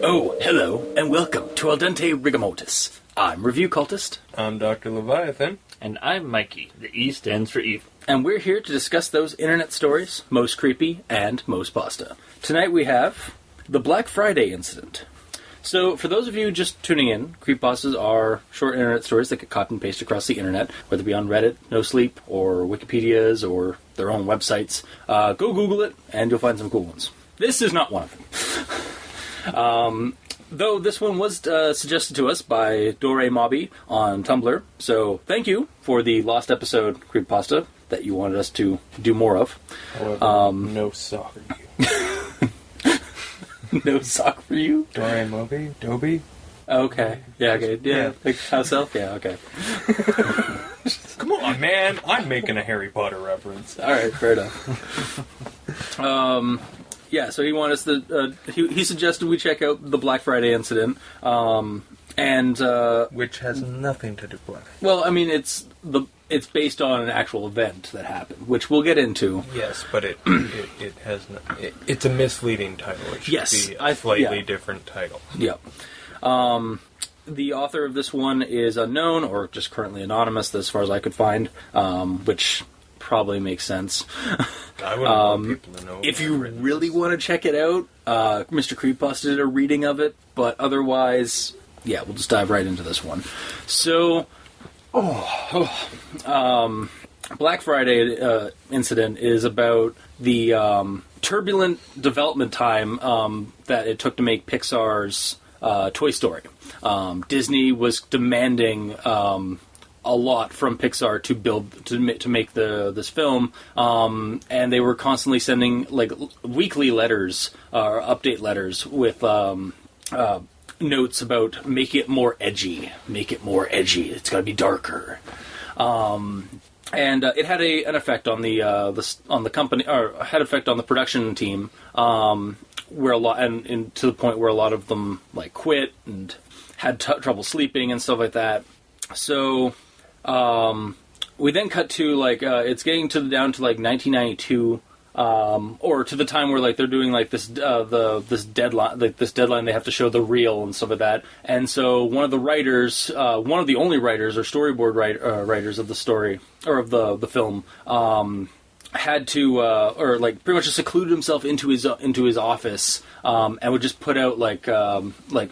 Oh, hello, and welcome to Al Dente Rigamotus. I'm Review Cultist. I'm Dr. Leviathan. And I'm Mikey. The E stands for evil. And we're here to discuss those internet stories, most creepy and most pasta. Tonight we have the Black Friday incident. So, for those of you just tuning in, creepypastas are short internet stories that get copy and pasted across the internet, whether it be on Reddit, No Sleep, or Wikipedia's, or their own websites. Go Google it, and you'll find some cool ones. This is not one of them. Though this one was suggested to us by Dore Mobby on Tumblr, so thank you for the lost episode creepypasta that you wanted us to do more of. However, no sock for you. No sock for you? Dore Mobby? Dobie? Okay. Yeah, okay. Yeah. Like house elf? Yeah, okay. Come on, man. I'm making a Harry Potter reference. Alright, fair enough. Yeah, so he wanted us to... he suggested we check out the Black Friday incident, and... which has nothing to do with it. Well, I mean, it's based on an actual event that happened, which we'll get into. Yes, but it has no... It's a misleading title. It should be a slightly different title. Yep. The author of this one is unknown, or just currently anonymous, as far as I could find, which probably makes sense. I wouldn't want people to know. If you really want to check it out, Mr. Creepypasta did a reading of it, but otherwise, yeah, we'll just dive right into this one. So, Black Friday incident is about the turbulent development time that it took to make Pixar's Toy Story. Disney was demanding a lot from Pixar to make this film, and they were constantly sending like weekly letters or update letters with notes about make it more edgy, it's got to be darker, and it had an effect on the company, or had effect on the production team, where a lot and to the point where a lot of them like quit and had trouble sleeping and stuff like that. So. We then cut to like it's getting down to like 1992, or to the time where like they're doing like this this deadline they have to show the reel and stuff like that. And so one of the writers, one of the only writers or storyboard writers of the story or of the film, had to or like pretty much just secluded himself into his office, and would just put out like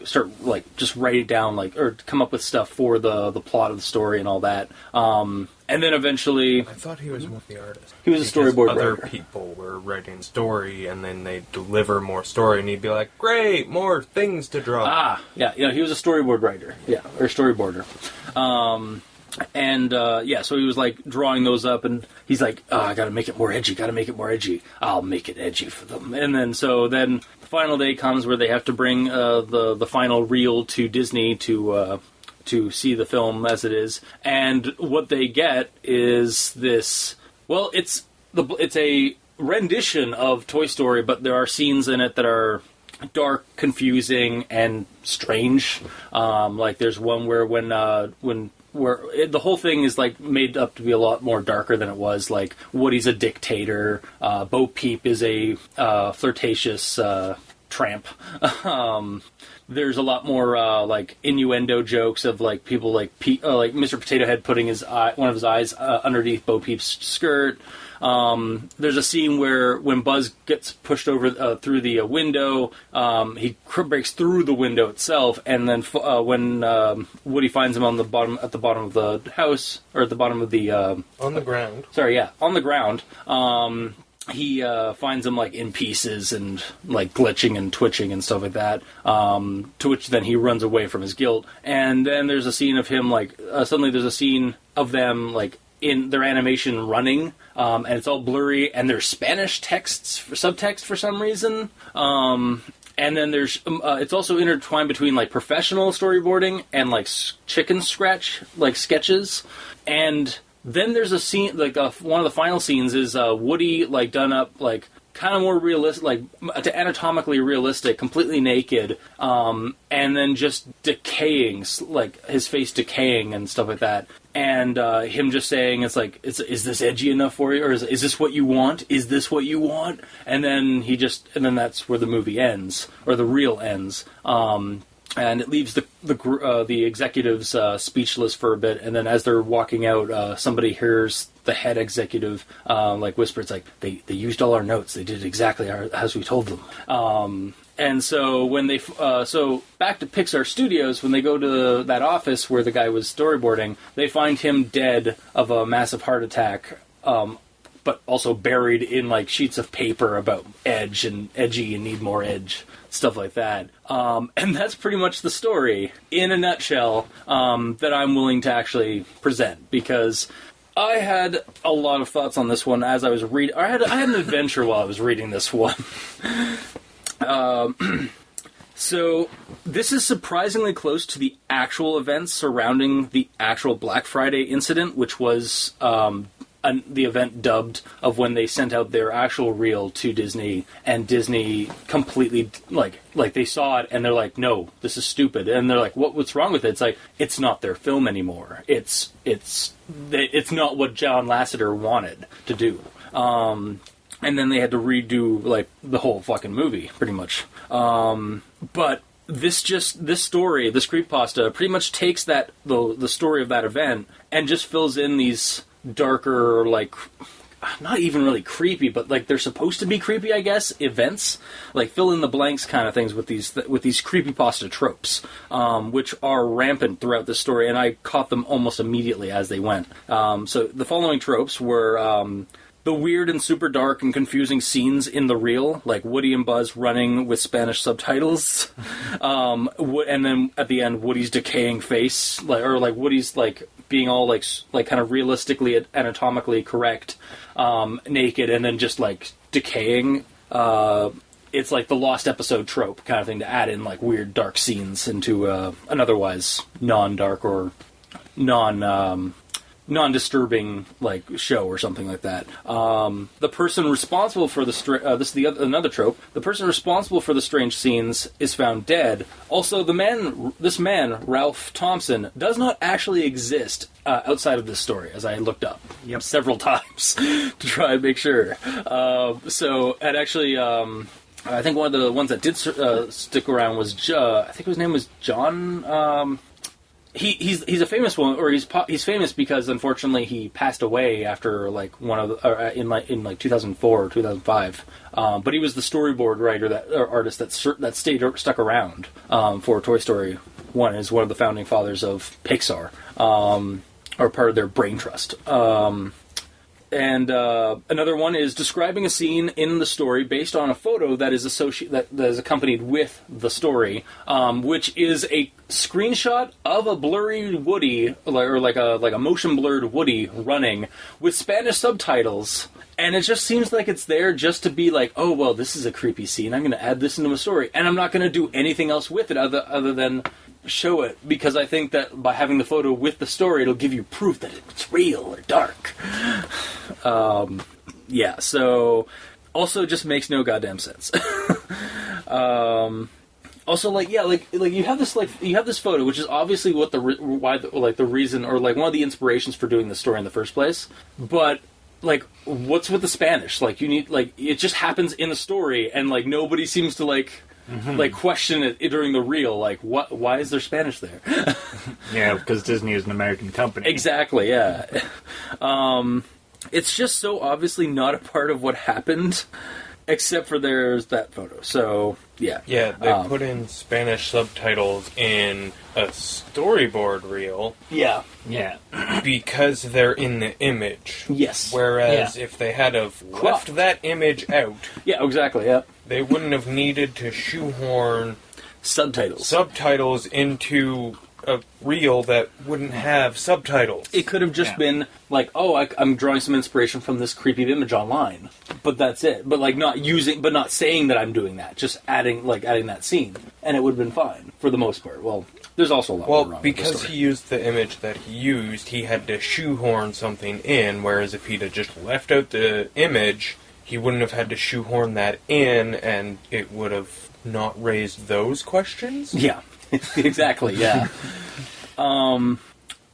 start like just write it down like or come up with stuff for the plot of the story and all that. And then eventually, I thought he was one of the artists. He was a storyboard other writer. People were writing story, and then they deliver more story, and he'd be like, "Great, more things to draw." Yeah, he was a storyboard writer, or storyboarder. So he was like drawing those up, and he's like, I gotta make it more edgy, I'll make it edgy for them. And then the final day comes where they have to bring the final reel to Disney to see the film as it is, and what they get is this, well, it's a rendition of Toy Story, but there are scenes in it that are dark, confusing, and strange. Like there's one where the whole thing is like made up to be a lot more darker than it was. Like Woody's a dictator, Bo Peep is a flirtatious tramp. There's a lot more like innuendo jokes of like people like Mr. Potato Head putting one of his eyes underneath Bo Peep's skirt. There's a scene where when Buzz gets pushed over through the window, he breaks through the window itself, and then when Woody finds him at the bottom of the house, or at the bottom of the on the ground. Sorry, yeah, on the ground. He finds him like in pieces and like glitching and twitching and stuff like that. To which then he runs away from his guilt. And then there's a scene of him like suddenly there's a scene of them like in their animation running, and it's all blurry, and there's Spanish subtext for some reason. And then there's it's also intertwined between like professional storyboarding and like chicken scratch like sketches. And then there's a scene like one of the final scenes is Woody like done up like kind of more realistic, like anatomically realistic, completely naked, and then just decaying, like his face decaying and stuff like that. And him just saying, it's like, is this edgy enough for you? Or is this what you want? Is this what you want? And then then that's where the movie ends, or the reel ends. And it leaves the executives speechless for a bit. And then as they're walking out, somebody hears the head executive whisper, it's like, they used all our notes. They did exactly as we told them. And so when they, back to Pixar Studios, when they go to that office where the guy was storyboarding, they find him dead of a massive heart attack, but also buried in like sheets of paper about edge and edgy and need more edge, stuff like that. And that's pretty much the story in a nutshell that I'm willing to actually present, because I had a lot of thoughts on this one as I was reading. I had an adventure while I was reading this one. So this is surprisingly close to the actual events surrounding the actual Black Friday incident, which was the event dubbed of when they sent out their actual reel to Disney, and Disney completely like they saw it and they're like, no, this is stupid, and they're like, what's wrong with it? It's like, it's not their film anymore. It's not what John Lasseter wanted to do. And then they had to redo, like, the whole fucking movie, pretty much. But this story, this creepypasta, pretty much takes the story of that event and just fills in these darker, like, not even really creepy, but, like, they're supposed to be creepy, I guess, events. Like, fill in the blanks kind of things with these creepypasta tropes, which are rampant throughout the story, and I caught them almost immediately as they went. So the following tropes were... the weird and super dark and confusing scenes in the reel, like Woody and Buzz running with Spanish subtitles, and then at the end, Woody's decaying face, or Woody's being all like kind of realistically anatomically correct, naked, and then just like decaying. It's like the lost episode trope kind of thing to add in like weird dark scenes into an otherwise non-dark or non-disturbing like show or something like that. The person responsible for another trope. The person responsible for the strange scenes is found dead. Also, this man, Ralph Thompson, does not actually exist outside of this story, as I looked up several times to try and make sure. So, and actually, I think one of the ones that did stick around was I think his name was John. He's a famous one, or he's famous because unfortunately he passed away after like in 2004 or 2005. But he was the storyboard artist that stuck around for Toy Story 1. Is one of the founding fathers of Pixar, or part of their brain trust. And another one is describing a scene in the story based on a photo that is that is accompanied with the story, which is a screenshot of a blurry Woody, or like a motion blurred Woody running with Spanish subtitles. And it just seems like it's there just to be like, oh, well, this is a creepy scene. I'm going to add this into a story. And I'm not going to do anything else with it other than show it, because I think that by having the photo with the story, it'll give you proof that it's real or dark. So also just makes no goddamn sense. Also, you have this photo, which is obviously what the reason, or like one of the inspirations for doing the story in the first place. But like, what's with the Spanish? Like, you need, like, it just happens in the story, and like nobody seems to like question it during the reel. Like, why is there Spanish there? Yeah, because Disney is an American company. Exactly. Yeah. It's just so obviously not a part of what happened, except for there's that photo. So, yeah. Yeah, they put in Spanish subtitles in a storyboard reel. Yeah. Yeah. Because they're in the image. Yes. Whereas if they had have left that image out... Yeah, exactly, yeah. They wouldn't have needed to shoehorn... Subtitles into a reel that wouldn't have subtitles. It could have just been like, oh, I'm drawing some inspiration from this creepy image online, but that's it. But like not saying that I'm doing that, just adding that scene, and it would have been fine for the most part. Well, there's also a lot more wrong because with the story. he used the image that he used, he had to shoehorn something in. Whereas if he'd have just left out the image, he wouldn't have had to shoehorn that in, and it would have not raised those questions. Yeah, exactly. Yeah.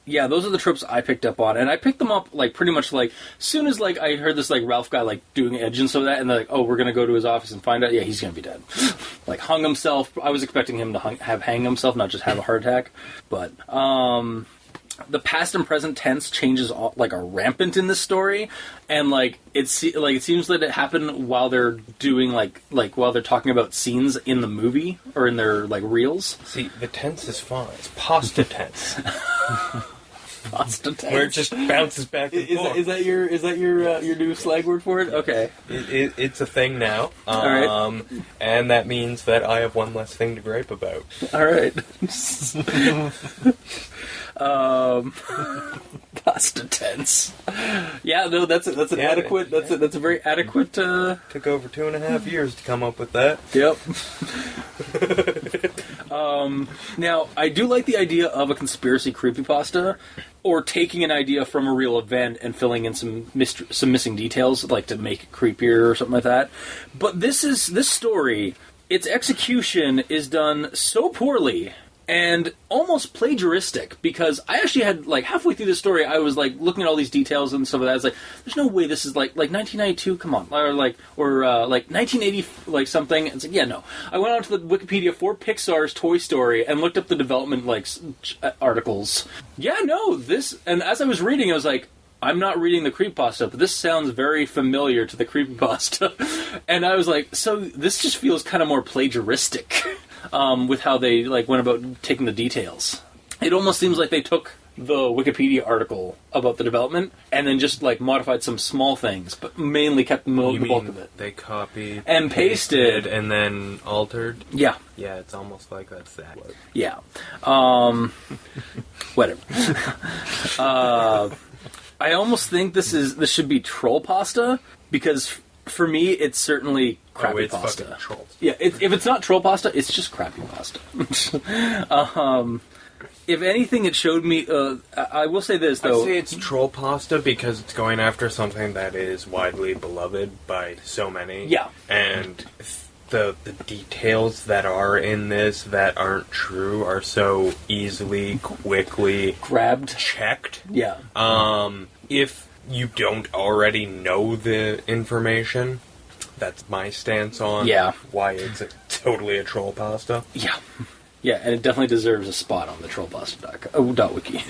Yeah, those are the tropes I picked up on, and I picked them up like pretty much like soon as like I heard this like Ralph guy like doing Edge and so that, and they're like, oh, we're gonna go to his office and find out. Yeah, he's gonna be dead. Like hung himself. I was expecting him to hang himself, not just have a heart attack. But the past and present tense changes like are rampant in this story, and like it seems that it happened while they're doing like while they're talking about scenes in the movie or in their like reels. See, the tense is fine. It's pasta tense. Pasta tense. Where it just bounces back and forth. Is that your new slang word for it? Okay. It's a thing now. All right. And that means that I have one less thing to gripe about. All right. Pasta tense. Yeah, no, that's an adequate. That's a very adequate. Took over 2.5 years to come up with that. Yep. Now, I do like the idea of a conspiracy creepypasta, or taking an idea from a real event and filling in some missing details, like to make it creepier or something like that. But this story, its execution is done so poorly and almost plagiaristic, because I actually had, like, halfway through the story, I was, like, looking at all these details and stuff like that. I was like, there's no way this is, like 1992, come on. Or 1980, like, something. It's like, yeah, no. I went onto the Wikipedia for Pixar's Toy Story and looked up the development, like, articles. Yeah, no, this... And as I was reading, I was like, I'm not reading the creepypasta, but this sounds very familiar to the creepypasta. And I was like, so this just feels kind of more plagiaristic. With how they like went about taking the details. It almost seems like they took the Wikipedia article about the development and then just like modified some small things, but mainly kept the bulk of it. They copied and pasted and then altered. Yeah. Yeah, it's almost like that's that. Yeah. Whatever. I almost think this should be troll pasta, because for me, it's certainly crappy pasta. Fucking trolls. Yeah, if it's not troll pasta, it's just crappy pasta. If anything, it showed me... I will say this, though. I'd say it's troll pasta because it's going after something that is widely beloved by so many. Yeah. And the details that are in this that aren't true are so easily, quickly... grabbed. Checked. Yeah. If you don't already know the information, that's my stance on why it's totally a troll pasta. Yeah. Yeah, and it definitely deserves a spot on the trollpasta.wiki.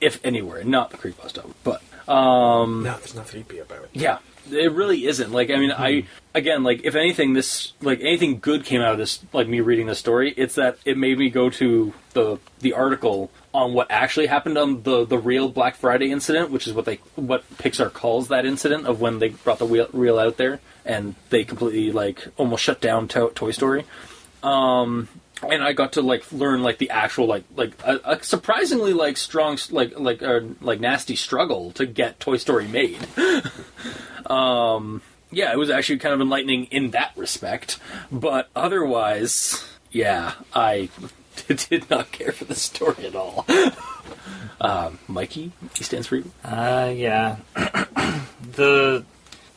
If anywhere, not the creepypasta, but... no, there's nothing creepy about it. Yeah, it really isn't. Like, I mean, if anything, this, like, anything good came out of this, like, me reading this story, it's that it made me go to the article on what actually happened on the real Black Friday incident, which is what Pixar calls that incident of when they brought the reel out there, and they completely, like, almost shut down Toy Story. And I got to like learn like the actual like a surprisingly like strong like nasty struggle to get Toy Story made. Yeah, it was actually kind of enlightening in that respect, but otherwise, yeah, I did not care for the story at all. Mikey, he stands for you. Yeah.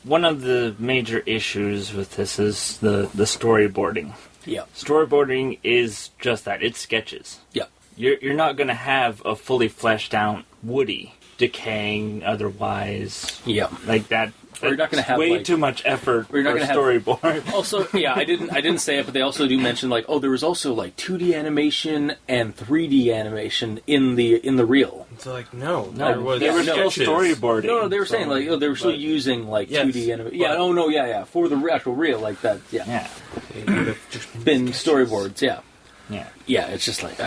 One of the major issues with this is the storyboarding. Yeah. Storyboarding is just that. It's sketches. Yeah. You're not going to have a fully fleshed out Woody decaying otherwise. Yeah. Like that. Or you're not going to have way too much effort for a storyboard. Also, yeah, I didn't say it, but they also do mention like, oh, there was also like 2D animation and 3D animation in the reel. It's like they were still storyboarding. No, they were saying like, oh, they were still using like 2D animation. Yeah, oh no, yeah, for the actual reel like that. Yeah, yeah. It would have just been storyboards. Yeah, yeah, yeah. It's just like.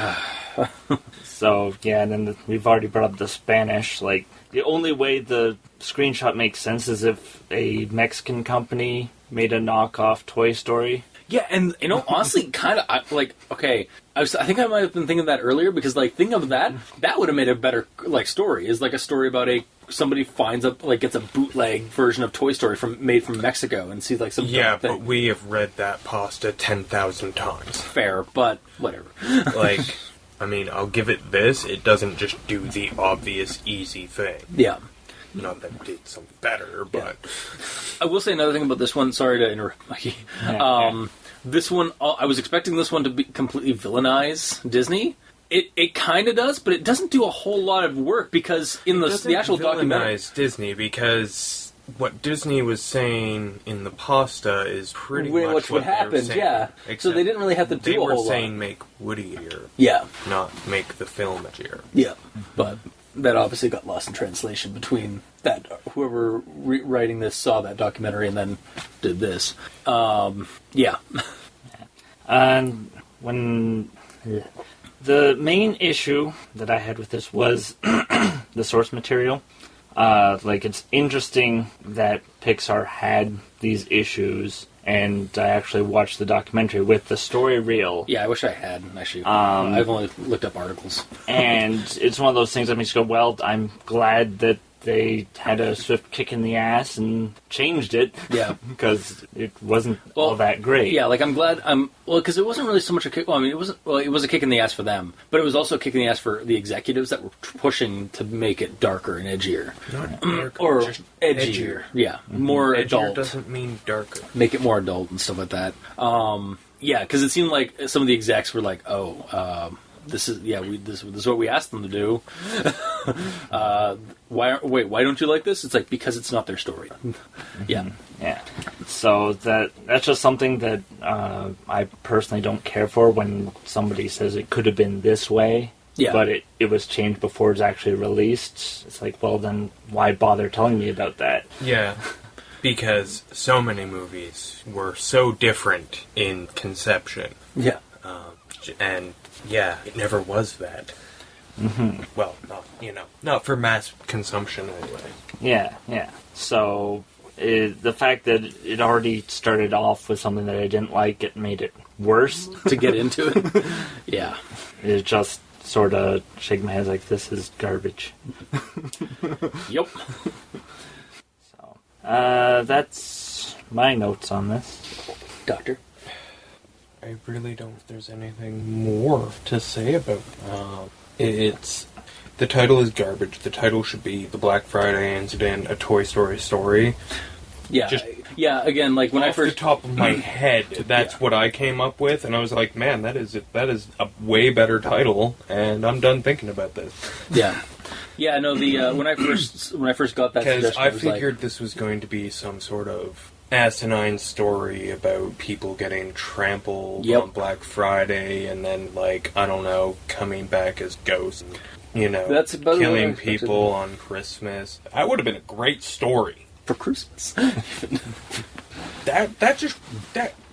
So yeah, and then we've already brought up the Spanish. Like the only way the screenshot makes sense is if a Mexican company made a knockoff Toy Story. Yeah, and honestly, kind of like okay. I think I might have been thinking that earlier because like think of that would have made a better like story. Is like a story about somebody finds up like gets a bootleg version of Toy Story made from Mexico and sees like some but we have read that pasta 10,000 times. Fair, but whatever. Like. I mean, I'll give it this. It doesn't just do the obvious, easy thing. Yeah. Not that it did something better, but... I will say another thing about this one. Sorry to interrupt, Mikey. This one, I was expecting this one to be completely villainize Disney. It kind of does, but it doesn't do a whole lot of work because in the actual documentary... Villainize Disney because... What Disney was saying in the pasta is pretty much what happened. Yeah. So they didn't really have to do a whole lot. They were saying make Woodier. Yeah. Not make the film edgier. Yeah. But that obviously got lost in translation between that whoever writing this saw that documentary and then did this. Yeah. And when the main issue that I had with this was the source material. It's interesting that Pixar had these issues, and I actually watched the documentary with the story reel. Yeah, I wish I had, actually. I've only looked up articles. And it's one of those things that makes you go, well, I'm glad that they had a swift kick in the ass and changed it. Yeah. Because it wasn't all that great. Yeah, I'm glad because it wasn't really so much a kick. Well, I mean, it was a kick in the ass for them, but it was also a kick in the ass for the executives that were pushing to make it darker and edgier. Not darker, or just edgier. Yeah, more edgier adult. Doesn't mean darker. Make it more adult and stuff like that. Yeah, because it seemed like some of the execs were like, this is what we asked them to do. Why don't you like this? It's like, because it's not their story. Yeah. Yeah. So that's just something that I personally don't care for when somebody says it could have been this way. Yeah. But it was changed before it was actually released. It's like, well, then why bother telling me about that? Yeah. Because so many movies were so different in conception. Yeah. And yeah, it never was that. Mm-hmm. Well, not for mass consumption anyway. Yeah. So the fact that it already started off with something that I didn't like, it made it worse to get into it. Yeah, it just sort of shake my head like, this is garbage. Yep. So that's my notes on this. Doctor? I really don't think there's anything more to say about it's the title is garbage. The title should be The Black Friday Incident, a Toy Story story. Yeah. Again, when I first... Off the top of my head, that's what I came up with, and I was like, man, that is a way better title, and I'm done thinking about this. Yeah. Yeah, no, when I first got that suggestion, I figured this was going to be some sort of asinine story about people getting trampled on Black Friday and then, I don't know, coming back as ghosts and, that's about killing people on Christmas. That would have been a great story. For Christmas. that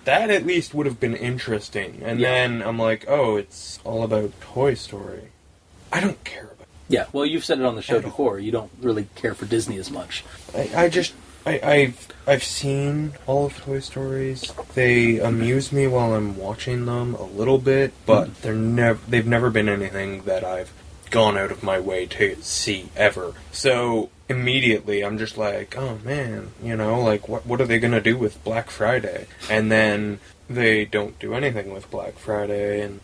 at least would have been interesting. And then I'm like, oh, it's all about Toy Story. I don't care about it. Yeah, well, you've said it on the show before. You don't really care for Disney as much. I've seen all of Toy Stories. They amuse me while I'm watching them a little bit, but they've never been anything that I've gone out of my way to see ever. So immediately I'm just like, oh man, what are they gonna do with Black Friday? And then they don't do anything with Black Friday, and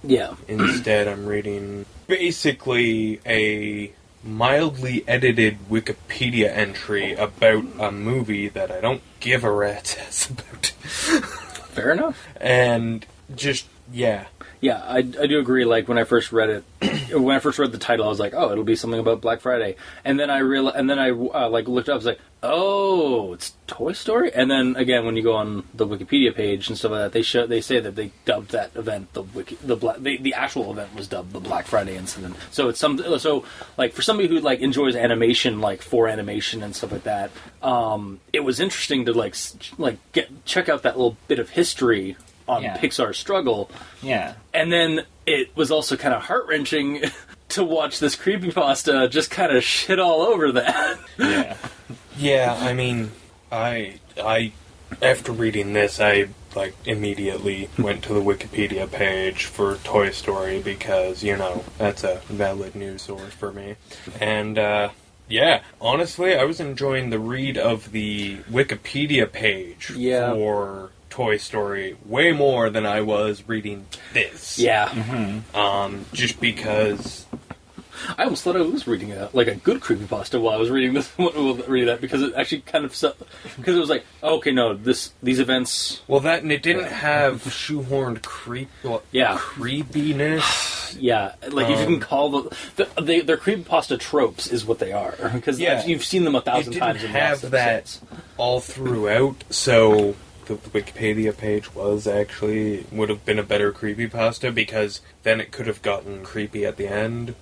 instead I'm reading basically a mildly edited Wikipedia entry about a movie that I don't give a rat's ass about. Fair enough. And just, yeah. Yeah, I do agree. When I first read it, when I first read the title, I was like, "Oh, it'll be something about Black Friday." And then I looked up. I was like, "Oh, it's Toy Story." And then again, when you go on the Wikipedia page and stuff like that, they say that they dubbed that event the actual event was dubbed the Black Friday incident. So it's for somebody who enjoys animation, for animation and stuff like that, it was interesting to check out that little bit of history on Pixar's struggle. Yeah. And then it was also kind of heart-wrenching to watch this creepypasta just kind of shit all over that. Yeah. Yeah, I mean, I after reading this, I immediately went to the Wikipedia page for Toy Story because, that's a valid news source for me. And, honestly, I was enjoying the read of the Wikipedia page for Toy Story way more than I was reading this. Yeah. Mm-hmm. Just because I almost thought I was reading a good creepypasta while I was reading this. Reading that because it actually kind of because it was like, okay, no, these events. Well, that and it didn't have shoehorned creepiness. Yeah, like if you can call they're creepypasta tropes is what they are because you've seen them 1,000 times. It didn't have that all throughout, so the Wikipedia page would have been a better creepypasta because then it could have gotten creepy at the end,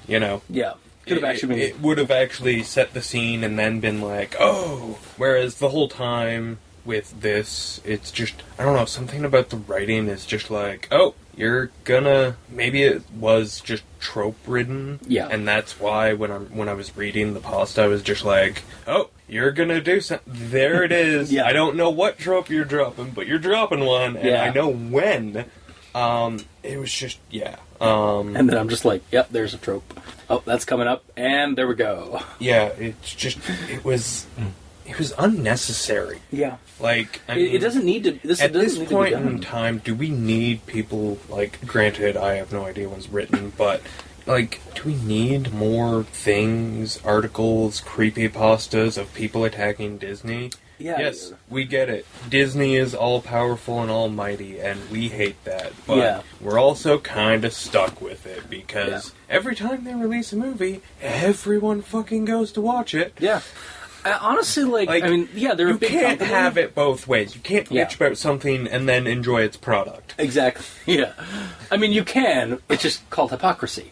Yeah. Could have actually been... It would have actually set the scene and then been like, oh! Whereas the whole time with this, it's just, I don't know, something about the writing is just like, oh, you're gonna... Maybe it was just trope-ridden. Yeah. And that's why when I was reading the pasta, I was just like, oh, you're gonna do something. There it is. Yeah. I don't know what trope you're dropping, but you're dropping one, and I know when. It was just, and then I'm just like, yep, there's a trope. Oh, that's coming up, and there we go. Yeah, it's just, it was unnecessary. Yeah. Like, I mean, it doesn't need to... At this point in time, do we need people, like, granted, I have no idea when's written, but, like, do we need more things, articles, creepypastas of people attacking Disney? Yeah. Yes, we get it. Disney is all-powerful and almighty, and we hate that. But we're also kind of stuck with it, because every time they release a movie, everyone fucking goes to watch it. Yeah. Honestly, I mean, they're a big company. You can't have it both ways. You can't bitch about something and then enjoy its product. Exactly, yeah. I mean, you can. It's just called hypocrisy.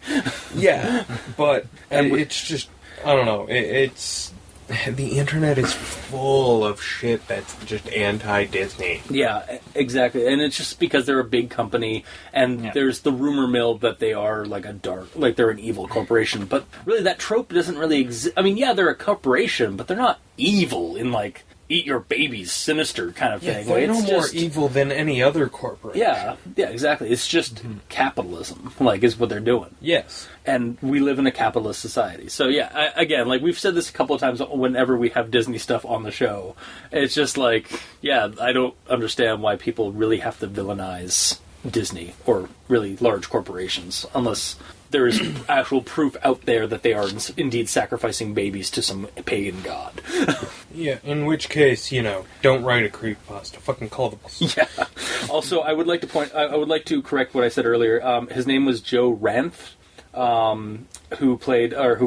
Yeah, but it's just, I don't know, it's... The internet is full of shit that's just anti-Disney. Yeah, exactly. And it's just because they're a big company, and there's the rumor mill that they are they're an evil corporation. But really, that trope doesn't really exist. I mean, they're a corporation, but they're not evil in, eat your babies, sinister kind of thing. They're no more evil than any other corporation. Yeah, exactly. It's just capitalism, is what they're doing. Yes. And we live in a capitalist society. So, again, we've said this a couple of times whenever we have Disney stuff on the show. It's just I don't understand why people really have to villainize Disney or really large corporations unless there is actual proof out there that they are indeed sacrificing babies to some pagan god. Yeah, in which case, don't write a creepypasta. Fucking call the boss. Yeah. Also, I would like to correct what I said earlier. His name was Joe Ranft, who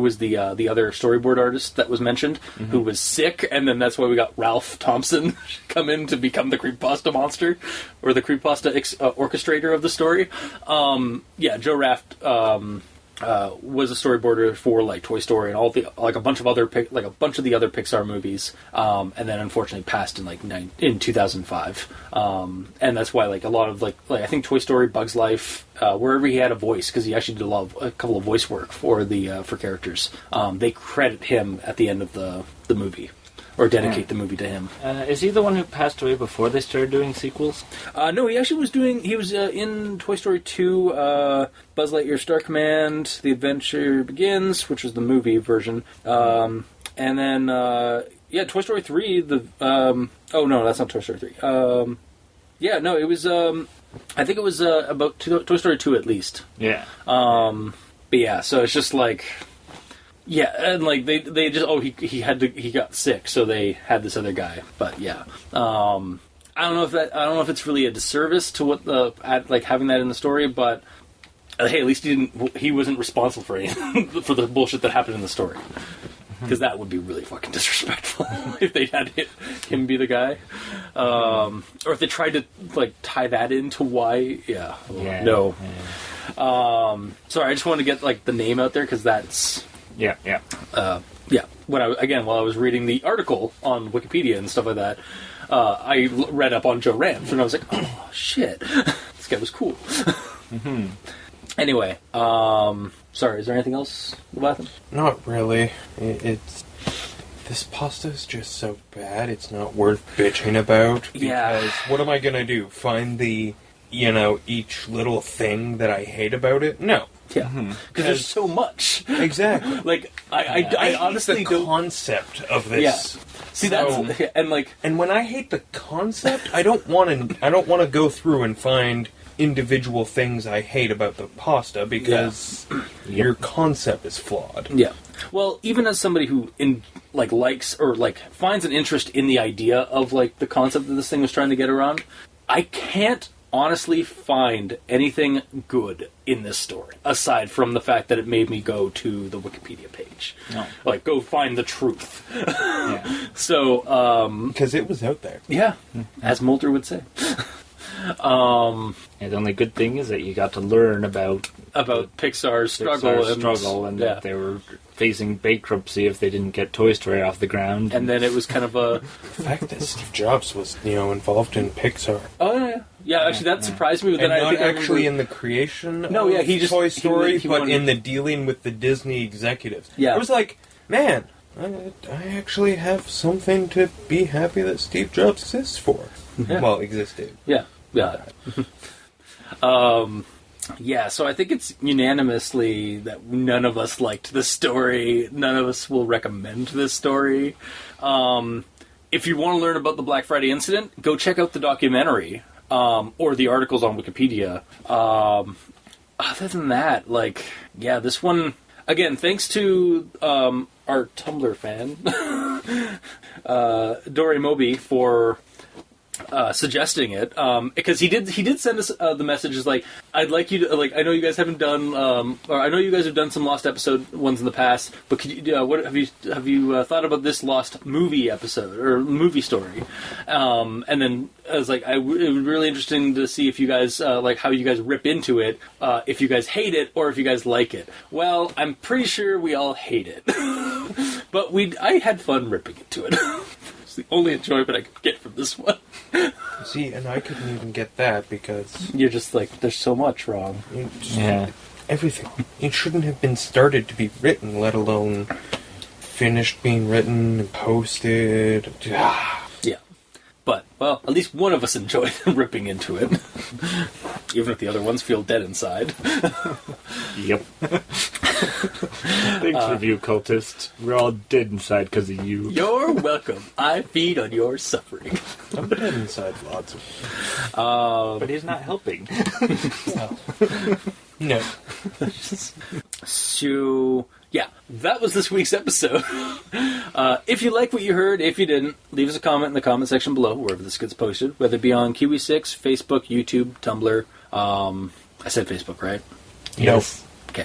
was the other storyboard artist that was mentioned, who was sick, and then that's why we got Ralph Thompson come in to become the creepypasta monster, or the creepypasta orchestrator of the story. Joe Raft was a storyboarder for Toy Story and all the a bunch of the other Pixar movies, and then unfortunately passed in 2005. And that's why a lot of I think Toy Story, Bugs Life, wherever he had a voice, because he actually did a couple of voice work for for characters. They credit him at the end of the movie. Or dedicate the movie to him. Is he the one who passed away before they started doing sequels? No, he actually was doing... He was in Toy Story 2, Buzz Lightyear Star Command, The Adventure Begins, which was the movie version. And then, Toy Story 3, oh, no, that's not Toy Story 3. It was... I think it was about Toy Story 2 at least. Yeah. So it's just Yeah, and they just he got sick, so they had this other guy. But I don't know if it's really a disservice to what having that in the story, but hey, at least he wasn't responsible for anything for the bullshit that happened in the story. Because that would be really fucking disrespectful if they had him be the guy, or if they tried to tie that into why. No. Yeah. Sorry, I just wanted to get the name out there because that's. Yeah. While I was reading the article on Wikipedia and stuff like that, I read up on Joe Ranft, and I was like, oh, shit. This guy was cool. Anyway, sorry, is there anything else about him? Not really. It's... This pasta is just so bad, it's not worth bitching about. Because what am I gonna do? Find the, each little thing that I hate about it? No. Yeah, because there's so much. Exactly. I honestly the concept of this. Yeah. See, that's and when I hate the concept, I don't want to go through and find individual things I hate about the pasta because your concept is flawed. Yeah. Well, even as somebody who likes or finds an interest in the idea of the concept that this thing was trying to get around, I can't honestly find anything good in this story aside from the fact that it made me go to the Wikipedia page. No. Go find the truth. Yeah. So, Because it was out there. yeah, as Mulder would say. And the only good thing is that you got to learn about Pixar's Pixar's struggle struggle and yeah. that they were facing bankruptcy if they didn't get Toy Story off the ground. And then it was kind of a... The fact that Steve Jobs was, involved in Pixar. Oh, yeah. Yeah, actually, that surprised me. But then And I not think actually in the creation of he just... Toy Story, he but wanted- in the dealing with the Disney executives. Yeah. I was like, man, I actually have something to be happy that Steve Jobs exists for. Yeah. Well, existed. Yeah. Yeah. Yeah, so I think it's unanimously that none of us liked this story. None of us will recommend this story. If you want to learn about the Black Friday incident, go check out the documentary or the articles on Wikipedia. Other than that, this one... Again, thanks to our Tumblr fan, Dory Moby, for... suggesting it because he did send us the messages I'd like you to I know you guys haven't done or I know you guys have done some lost episode ones in the past, but could you what have you thought about this lost movie episode or movie story, and then I was it would be really interesting to see if you guys how you guys rip into it, if you guys hate it or if you guys like it. Well, I'm pretty sure we all hate it, but I had fun ripping into it. It's the only enjoyment I could get from this one. See, and I couldn't even get that because... You're just there's so much wrong. Everything. It shouldn't have been started to be written, let alone finished being written and posted. Yeah. But, well, at least one of us enjoyed ripping into it. Even if the other ones feel dead inside. Yep. Thanks, Review Cultist. We're all dead inside because of you. You're welcome. I feed on your suffering. I'm dead inside lots of... But he's not helping. No. So, yeah, that was this week's episode. If you like what you heard, if you didn't, leave us a comment in the comment section below, wherever this gets posted, whether it be on Kiwi6, Facebook, YouTube, Tumblr. I said Facebook, right? Yes. Okay.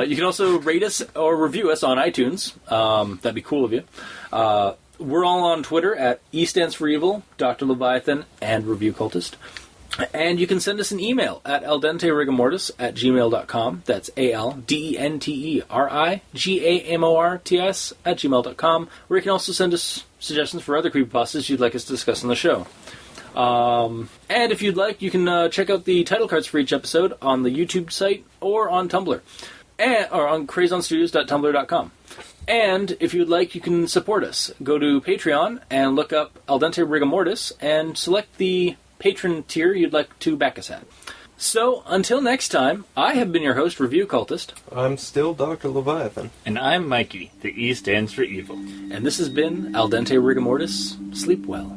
You can also rate us or review us on iTunes. That'd be cool of you. We're all on Twitter at E stands for Evil, Dr. Leviathan, and Review Cultist. And you can send us an email at aldenterigamortis@gmail.com. That's aldenterigamortis@gmail.com, where you can also send us suggestions for other creepypastas you'd like us to discuss on the show. And if you'd like, you can check out the title cards for each episode on the YouTube site or on Tumblr, or on crazonstudios.tumblr.com. And if you'd like, you can support us. Go to Patreon and look up Al Dente Rigamortis and select the patron tier you'd like to back us at. So, until next time, I have been your host, Review Cultist. I'm still Dr. Leviathan. And I'm Mikey. The E stands for Evil. And this has been Al Dente Rigamortis. Sleep well.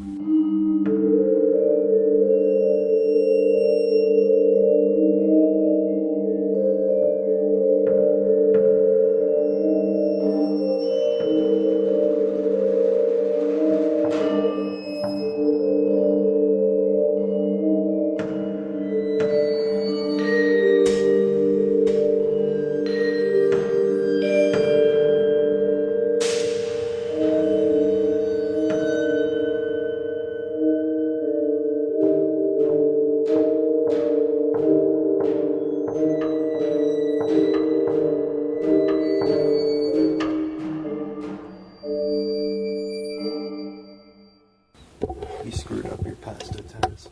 You screwed up your pasta tense.